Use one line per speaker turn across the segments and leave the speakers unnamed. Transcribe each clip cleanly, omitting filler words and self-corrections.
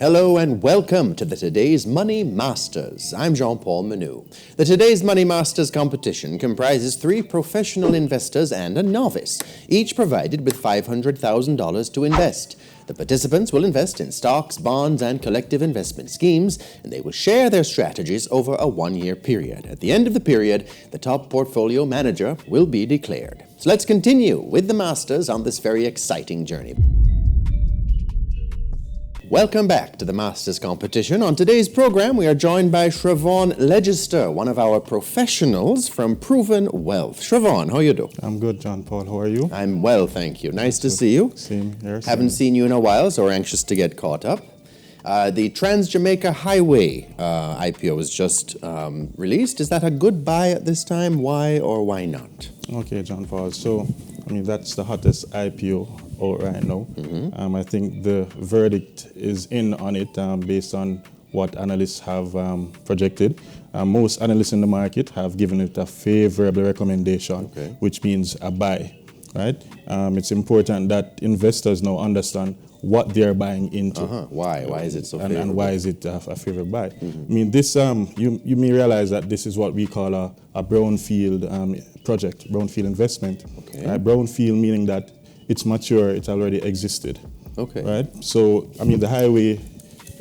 Hello and welcome to the Today's Money Masters. I'm Jean-Paul Manu. The Today's Money Masters competition comprises 3 professional investors and a novice, each provided with $500,000 to invest. The participants will invest in stocks, bonds, and collective investment schemes, and they will share their strategies over a 1-year period. At the end of the period, the top portfolio manager will be declared. So let's continue with the masters on this very exciting journey. Welcome back to the Masters competition. On today's program, we are joined by Chrevaughn Legister, one of our professionals from Proven Wealth. Chrevaughn, how you do?
I'm good, John Paul. How are you?
I'm well, thank you. Nice to see you.
Same here.
Haven't seen you in a while, so we're anxious to get caught up. The TransJamaican Highway IPO was just released. Is that a good buy at this time? Why or why not?
Okay, John Paul. So, that's the hottest IPO out right now. Mm-hmm. I think the verdict is in on it based on what analysts have projected. Most analysts in the market have given it a favorable recommendation, which means a buy, right? It's important that investors now understand what they're buying into.
Why? Why is it so favorable?
And why is it a favorable buy? Mm-hmm. This you may realize that this is what we call a brownfield project, brownfield investment.
Okay.
Brownfield meaning that it's mature, it already existed.
Okay.
Right? So, the highway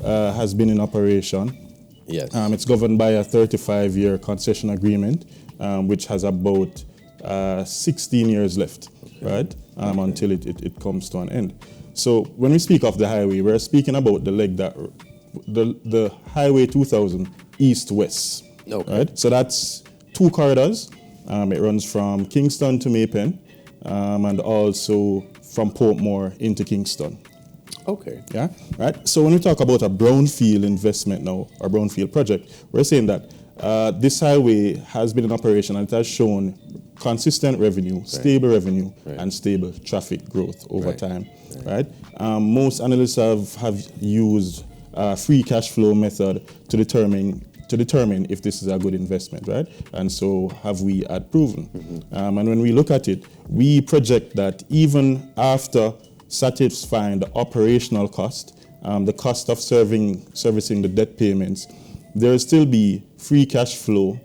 has been in operation.
Yes.
It's governed by a 35-year concession agreement, which has about 16 years left, right? Until it comes to an end. So when we speak of the highway, we're speaking about the leg that the Highway 2000 east-west.
Okay.
Right? So that's 2 corridors. It runs from Kingston to Maypen, and also from Portmore into Kingston.
Okay.
Yeah. Right. So when we talk about a brownfield investment now, or brownfield project, we're saying that this highway has been in operation and it has shown consistent revenue, stable revenue, and stable traffic growth over time. Right. Most analysts have used free cash flow method to determine if this is a good investment, right? And so have we at Proven. Mm-hmm. And when we look at it, we project that even after satisfying the operational cost, the cost of servicing the debt payments, there will still be free cash flow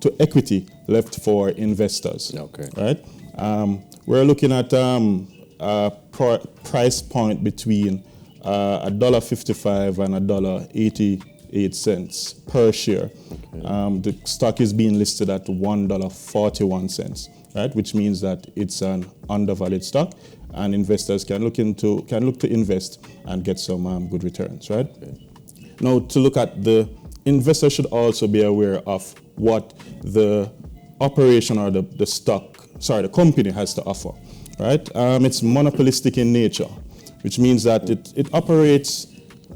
to equity left for investors.
Okay.
Right? We're looking at a price point between $1.55 and $1.88 per share. Okay. The stock is being listed at $1.41, right? Which means that it's an undervalued stock, and investors can look to invest and get some good returns, right? Okay. Now, to look at the investor should also be aware of what the operation or the company has to offer, right? It's monopolistic in nature, which means that it operates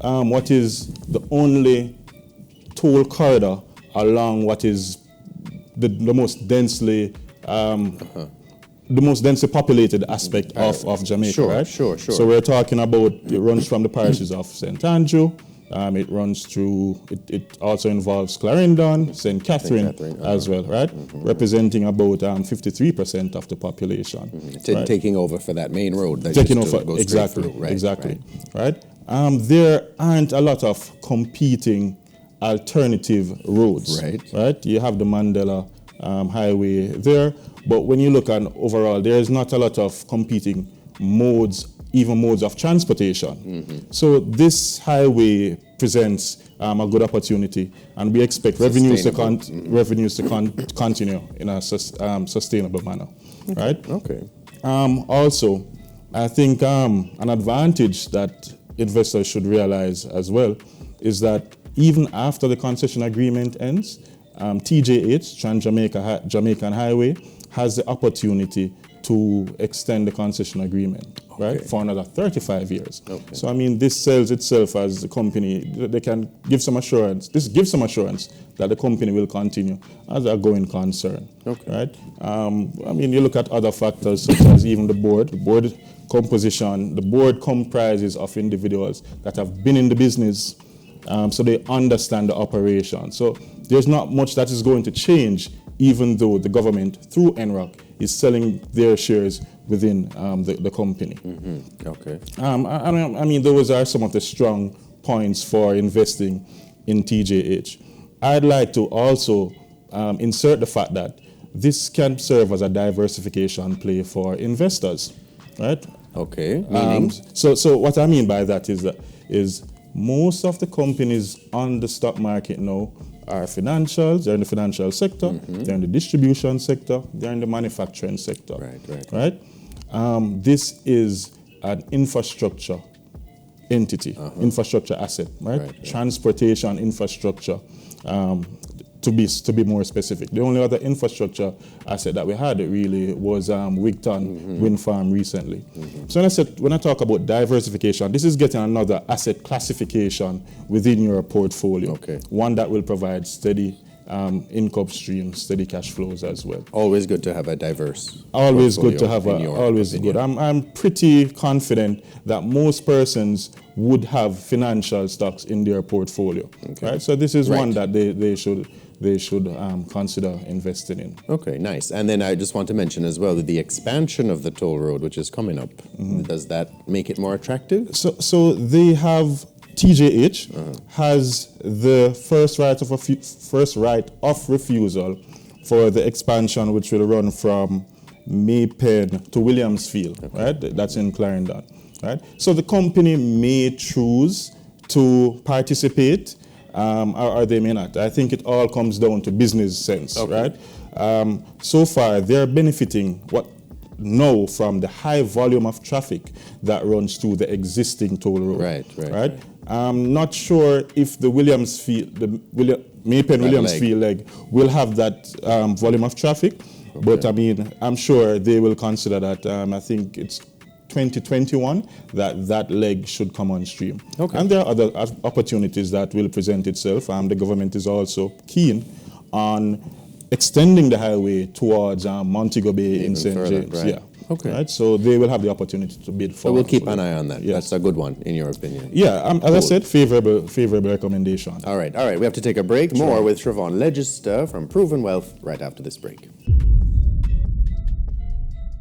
what is the only toll corridor along what is the most densely populated aspect of Jamaica, right? Sure. So we're talking about, it runs from the parishes of St. Andrew. It runs through, it also involves Clarendon, St. Catherine as well, right? Mm-hmm. Representing about 53% of the population.
Mm-hmm. Right? Taking over for that main road. That
taking over, exactly. There aren't a lot of competing alternative roads, right? You have the Mandela Highway there, but when you look at overall, there is not a lot of competing modes of transportation. Mm-hmm. So this highway presents a good opportunity, and we expect revenues to continue in a sustainable manner, right?
Okay.
Also, I think an advantage that investors should realize as well is that even after the concession agreement ends, TJH, TransJamaican Highway, has the opportunity to extend the concession agreement, right, for another 35 years. Okay. So, this sells itself as the company, they can give some assurance. This gives some assurance that the company will continue as a going concern, right? You look at other factors such as even the board composition. The board comprises of individuals that have been in the business, so they understand the operation. So there's not much that is going to change, even though the government, through NROC, is selling their shares within the company.
Mm-hmm. Okay.
Those are some of the strong points for investing in TJH. I'd like to also insert the fact that this can serve as a diversification play for investors, right?
Okay, meaning?
So what I mean by that is most of the companies on the stock market now are financials. They're in the financial sector, they're in the distribution sector, they're in the manufacturing sector. Right? This is an infrastructure entity, infrastructure asset, right? Transportation infrastructure, to be more specific. The only other infrastructure asset that we had really was Wigton Wind Farm recently. So when I talk about diversification, this is getting another asset classification within your portfolio. One that will provide steady income streams, steady cash flows as well.
Always good to have a diverse.
Always good to have good. I'm pretty confident that most persons would have financial stocks in their portfolio. Right? So this is one that they should consider investing in.
Okay, nice. And then I just want to mention as well that the expansion of the toll road, which is coming up, does that make it more attractive?
So they have TJH has the first right of refusal for the expansion, which will run from Maypen to Williamsfield, right? That's in Clarendon, right? So the company may choose to participate, or they may not. I think it all comes down to business sense, right? So far, they're benefiting from the high volume of traffic that runs through the existing toll road. Right. I'm not sure if the Maypen-Williamsfield leg will have that volume of traffic, but I mean, I'm sure they will consider that. I think it's 2021 that leg should come on stream. And there are other opportunities that will present itself. The government is also keen on extending the highway towards Montego Bay in St. James. Right? So they will have the opportunity to bid for.
So we'll keep an eye on that. That's a good one, in your opinion.
Yeah, as I said, favorable recommendation.
All right. We have to take a break. More with Chrevaughn Legister from Proven Wealth right after this break.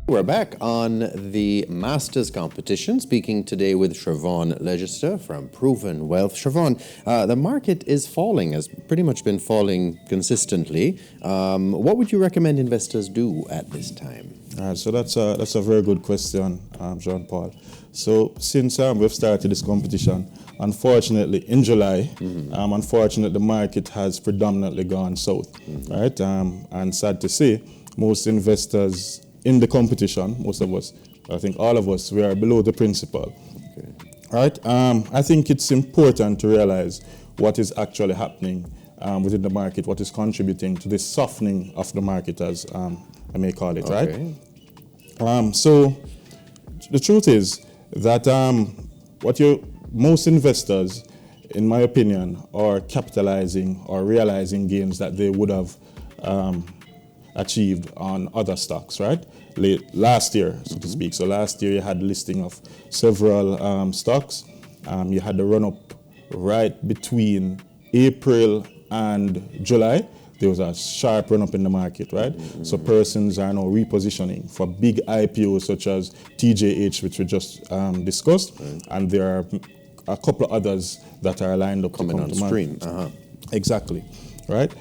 We're back on the Masters competition, speaking today with Chrevaughn Legister from Proven Wealth. Chrevaughn, the market is falling, has pretty much been falling consistently. What would you recommend investors do at this time?
So that's a very good question, Jean Paul. So since we've started this competition, unfortunately in July, unfortunately the market has predominantly gone south, right? And sad to say, most investors in the competition, most of us, I think all of us, we are below the principal. Right? I think it's important to realize what is actually happening within the market, what is contributing to this softening of the market, as I may call it, right? So the truth is that most investors, in my opinion, are capitalizing or realizing gains that they would have achieved on other stocks, right? Last year, so to speak. So last year you had listing of several stocks. You had the run-up right between April and July. There was a sharp run-up in the market, right? So persons are now repositioning for big IPOs such as TJH, which we just discussed, and there are a couple of others that are lined up
coming on stream.
Exactly, right?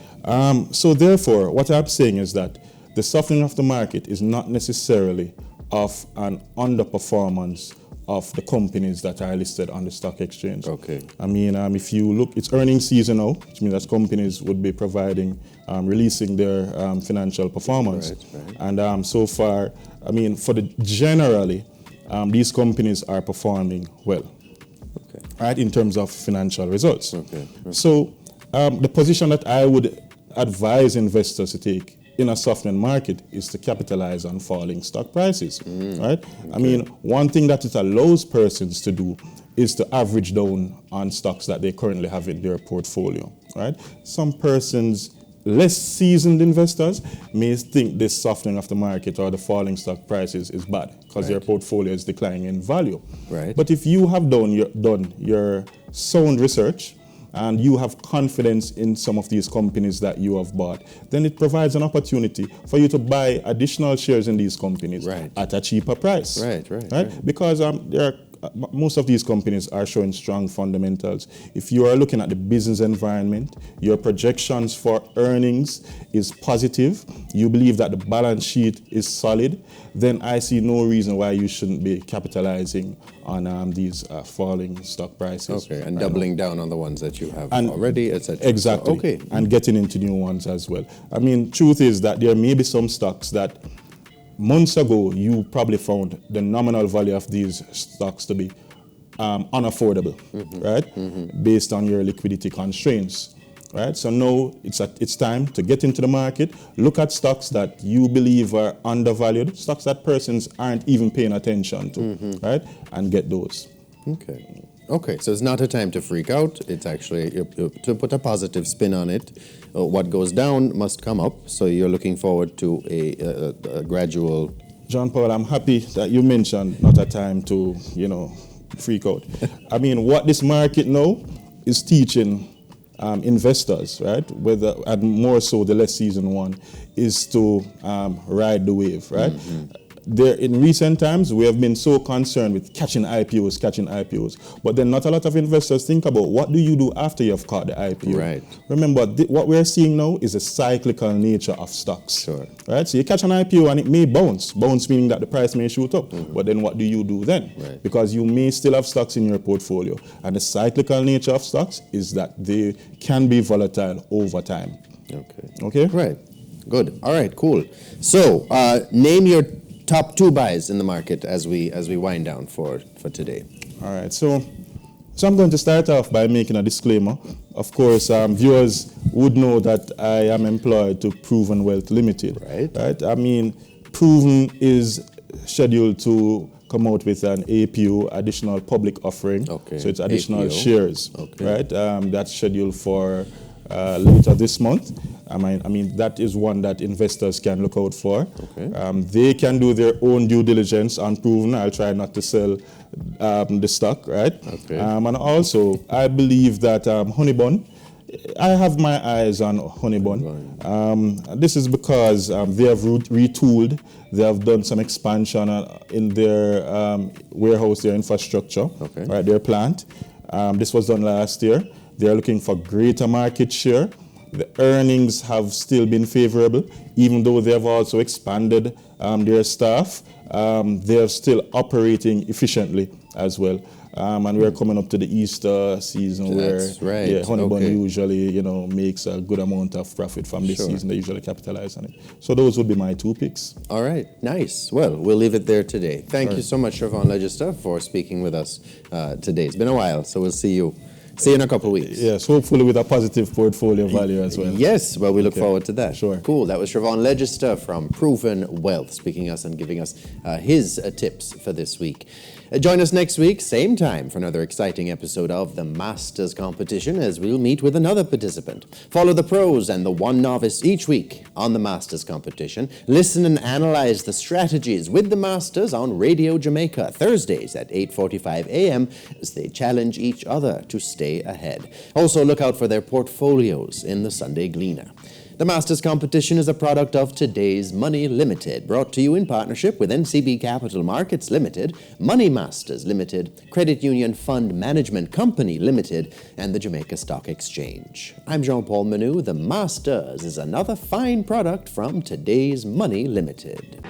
So therefore, what I'm saying is that the softening of the market is not necessarily of an underperformance of the companies that are listed on the stock exchange. I mean, if you look, it's earnings season now, which means that companies would be providing, releasing their financial performance. And so far, I mean, generally, these companies are performing well, right, in terms of financial results. So the position that I would advise investors to take in a softening market is to capitalize on falling stock prices, right? I mean, one thing that it allows persons to do is to average down on stocks that they currently have in their portfolio, right? Some persons, less seasoned investors, may think this softening of the market or the falling stock prices is bad because their portfolio is declining in value. But if you have done your sound research, and you have confidence in some of these companies that you have bought, then it provides an opportunity for you to buy additional shares in these companies at a cheaper price. Because there are most of these companies are showing strong fundamentals. If you are looking at the business environment, your projections for earnings is positive, you believe that the balance sheet is solid, then I see no reason why you shouldn't be capitalizing on these falling stock prices.
Okay, and doubling down on the ones that you have already, etc.
Exactly.
So, okay.
And getting into new ones as well. I mean, truth is that there may be some stocks that months ago you probably found the nominal value of these stocks to be unaffordable, right? Based on your liquidity constraints. Right, so now it's time to get into the market, look at stocks that you believe are undervalued, stocks that persons aren't even paying attention to, right, and get those.
Okay, so it's not a time to freak out. It's actually to put a positive spin on it. What goes down must come up, so you're looking forward to a gradual...
John Paul, I'm happy that you mentioned not a time to, freak out. I mean, what this market now is teaching investors, right, whether and more so the less seasoned one, is to ride the wave, right? There, in recent times, we have been so concerned with catching IPOs, but then not a lot of investors think about what do you do after you have caught the IPO.
Right.
Remember, what we're seeing now is a cyclical nature of stocks.
Sure.
Right? So you catch an IPO and it may bounce meaning that the price may shoot up, but then what do you do then?
Right.
Because you may still have stocks in your portfolio, and the cyclical nature of stocks is that they can be volatile over time. Okay?
Right. Good. All right, cool. So, name your top 2 buys in the market as we wind down for today.
All right, so I'm going to start off by making a disclaimer. Of course, viewers would know that I am employed to Chrevaughn Wealth Limited. Right. I mean, Chrevaughn is scheduled to come out with an APO, additional public offering.
Okay.
So it's additional
APO.
Shares.
Okay.
Right. That's scheduled for later this month. I mean, that is one that investors can look out for.
Okay.
They can do their own due diligence on Chrevaughn. I'll try not to sell the stock, right?
Okay.
And also, I believe that Honeybun, I have my eyes on Honeybun. This is because they have retooled. They have done some expansion in their warehouse, their infrastructure, right, their plant. This was done last year. They are looking for greater market share. The earnings have still been favorable, even though they have also expanded their staff. They are still operating efficiently as well. And we're coming up to the Easter season where Honeybun usually, makes a good amount of profit from this season. They usually capitalize on it. So those would be my 2 picks. All
right, nice. Well, we'll leave it there today. Thank you so much, Chrevaughn Legister, for speaking with us today. It's been a while, so we'll see you in a couple of weeks.
Yes, hopefully with a positive portfolio value as well.
Yes, well, we look forward to that.
Sure.
Cool. That was Chrevaughn Legister from Chrevaughn Wealth speaking us and giving us his tips for this week. Join us next week, same time, for another exciting episode of the Masters Competition as we'll meet with another participant. Follow the pros and the one novice each week on the Masters Competition. Listen and analyze the strategies with the Masters on Radio Jamaica, Thursdays at 8:45 a.m. as they challenge each other to stay ahead. Also, look out for their portfolios in the Sunday Gleaner. The Masters Competition is a product of Today's Money Limited, brought to you in partnership with NCB Capital Markets Limited, Money Masters Limited, Credit Union Fund Management Company Limited, and the Jamaica Stock Exchange. I'm Jean-Paul Manu. The Masters is another fine product from Today's Money Limited.